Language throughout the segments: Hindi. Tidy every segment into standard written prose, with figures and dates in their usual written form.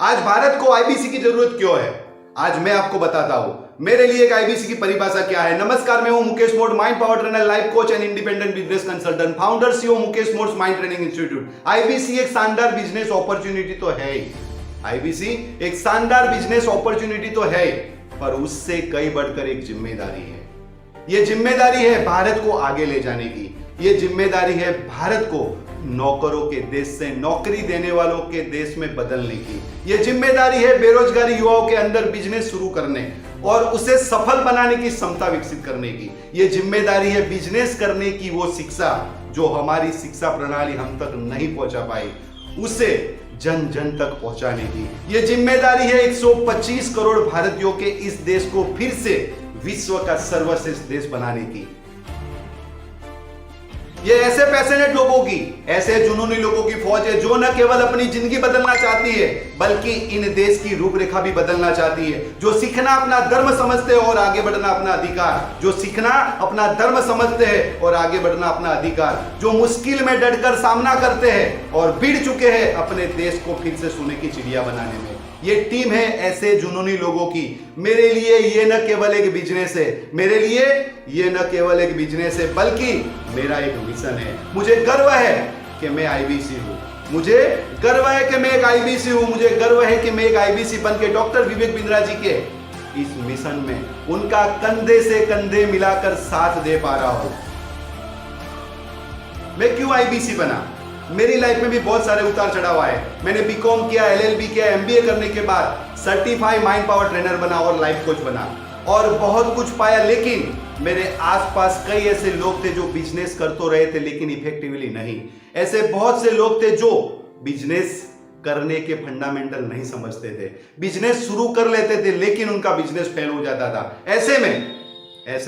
आज भारत को आईबीसी की जरूरत क्यों है, आज मैं आपको बताता हूं। मेरे लिए एक आईबीसी की परिभाषा क्या है। नमस्कार, मैं हूं Mukesh mode, mind power trainer, life coach and independent business consultant, founder CEO Mukesh mode mind training institute. IBC एक शानदार बिजनेस अपॉर्चुनिटी तो है ही, आईबीसी एक शानदार बिजनेस अपॉर्चुनिटी तो है, पर उससे कई बढ़कर एक जिम्मेदारी है। यह जिम्मेदारी है भारत को आगे ले जाने की। यह जिम्मेदारी है भारत को नौकरों के देश से नौकरी देने वालों के देश में बदलने की। यह जिम्मेदारी है बेरोजगारी युवाओं के अंदर बिजनेस शुरू करने और उसे सफल बनाने की क्षमता विकसित करने की। यह जिम्मेदारी है बिजनेस करने की वो शिक्षा जो हमारी शिक्षा प्रणाली हम तक नहीं पहुंचा पाई, उसे जन जन तक पहुंचाने की। यह जिम्मेदारी है 125 करोड़ भारतीयों के इस देश को फिर से विश्व का सर्वश्रेष्ठ देश बनाने की। ये ऐसे पैशनेट लोगों की, ऐसे जुनूनी लोगों की फौज है जो न केवल अपनी जिंदगी बदलना चाहती है बल्कि इन देश की रूपरेखा भी बदलना चाहती है। जो सीखना अपना धर्म समझते हैं और आगे बढ़ना अपना अधिकार, जो सीखना अपना धर्म समझते हैं और आगे बढ़ना अपना अधिकार, जो मुश्किल में डटकर सामना करते हैं और भिड़ चुके हैं अपने देश को फिर से सोने की चिड़िया बनाने में। ये टीम है ऐसे जुनूनी लोगों की। मेरे लिए ये न केवल एक बिजनेस है, मेरे लिए ये न केवल एक बिजनेस है बल्कि मेरा एक मिशन है। मुझे गर्व है कि मैं आईबीसी हूं, मुझे गर्व है कि मैं एक आईबीसी हूं, मुझे गर्व है कि मैं एक आईबीसी बन के डॉक्टर विवेक बिंद्रा जी के इस मिशन में उनका कंधे से कंधे मिलाकर साथ दे पा रहा हूं। मैं क्यों आईबीसी बना? मेरी लाइफ में भी बहुत सारे उतार चढ़ाव आए। मैंने बीकॉम किया, एलएलबी किया, एमबीए करने के बाद सर्टिफाइड माइंड पावर ट्रेनर बना और लाइफ कोच बना और बहुत कुछ पाया। लेकिन मेरे आसपास कई ऐसे लोग थे जो बिजनेस कर तो रहे थे लेकिन इफेक्टिवली नहीं। ऐसे बहुत से लोग थे जो बिजनेस करने के फंडामेंटल नहीं समझते थे, बिजनेस शुरू कर लेते थे लेकिन उनका बिजनेस फेल हो जाता था। ऐसे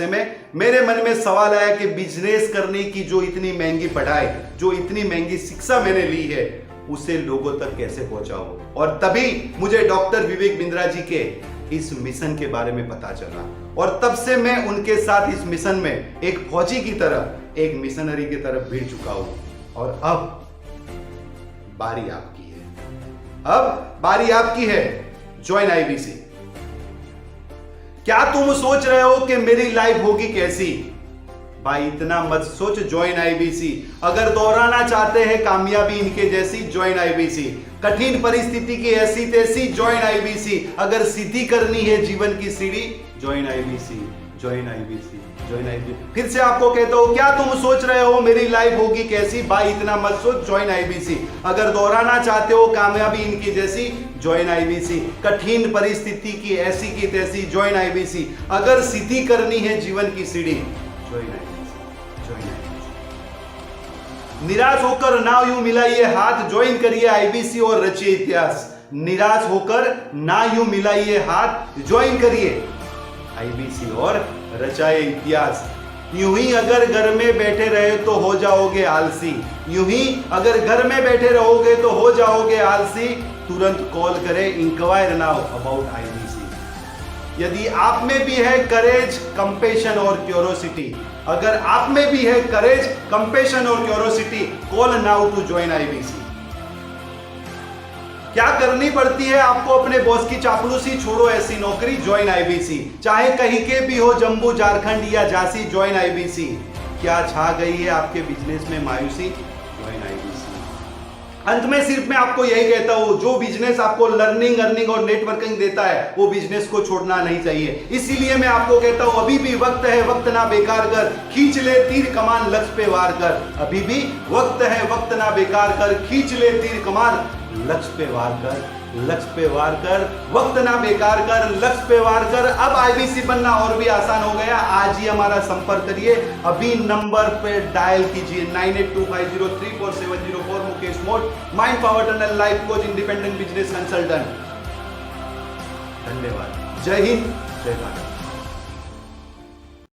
में मेरे मन में सवाल आया कि बिजनेस करने की जो इतनी महंगी पढ़ाई, जो इतनी महंगी शिक्षा मैंने ली है, उसे लोगों तक कैसे पहुंचाऊं। और तभी मुझे डॉक्टर विवेक बिंद्रा जी के इस मिशन के बारे में पता चला और तब से मैं उनके साथ इस मिशन में एक फौजी की तरह, एक मिशनरी की तरफ भिड़ चुका हूं। और अब बारी आपकी है, अब बारी आपकी है। Join IBC. क्या तुम सोच रहे हो कि मेरी लाइफ होगी कैसी? भाई इतना मत सोच, ज्वाइन आईबीसी। अगर दोहराना चाहते हैं कामयाबी इनके जैसी, ज्वाइन आईबीसी। कठिन परिस्थिति की ऐसी तैसी, ज्वाइन आईबीसी। अगर सीधी करनी है जीवन की सीढ़ी, join IBC, join IBC, join IBC. फिर से आपको कहता हूं, क्या तुम सोच रहे हो मेरी लाइफ होगी कैसी? भाई इतना मत सोच, ज्वाइन आईबीसी। अगर दोहराना चाहते हो कामयाबी इनकी जैसी, ज्वाइन आईबीसी। कठिन परिस्थिति की ऐसी की तैसी, ज्वाइन आईबीसी। अगर सीधी करनी है जीवन की सीढ़ी, ज्वाइन आईबीसी, ज्वाइन आईबीसी। निराश होकर ना यूं मिलाइए हाथ, ज्वाइन करिए आईबीसी और रचिए इतिहास। निराश होकर ना यूं मिलाइए हाथ, ज्वाइन करिए आईबीसी और रचाए इतिहास। यूं ही अगर घर में बैठे रहे तो हो जाओगे आलसी, यूं ही अगर घर में बैठे रहोगे तो हो जाओगे आलसी। तुरंत कॉल करें, इंक्वायर नाउ अबाउट आईबीसी। यदि आप में भी है करेज, कंपेशन और क्यूरोसिटी, अगर आप में भी है करेज, कंपेशन और curiosity, call now to join IBC. क्या करनी पड़ती है आपको? अपने बॉस की चापलूसी, छोड़ो ऐसी नौकरी, ज्वाइन आईबीसी। चाहे कहीं के भी हो, जम्मू, झारखंड या झांसी, ज्वाइन आईबीसी। क्या छा गई है आपके बिजनेस में मायूसी? Join IBC. अंत में सिर्फ मैं आपको यही कहता हूं, जो बिजनेस आपको लर्निंग, अर्निंग और नेटवर्किंग देता है वो बिजनेस को छोड़ना नहीं चाहिए। इसीलिए मैं आपको कहता हूं, अभी भी वक्त है, वक्त ना बेकार कर, खींच ले तीर कमान, लक्ष्य पे वार कर। अभी भी वक्त है, वक्त ना बेकार कर, खींच ले तीर कमान, लक्ष्य पे वार कर, लक्ष्य पे वार कर। वक्त ना बेकार कर, लक्ष्य पे वार कर। अब आईबीसी बनना और भी आसान हो गया। आज ही हमारा संपर्क करिए, अभी नंबर पे डायल कीजिए 9825034704। Mukesh mode, mind power trainer, life coach, independent business consultant. धन्यवाद। जय हिंद, जय भारत।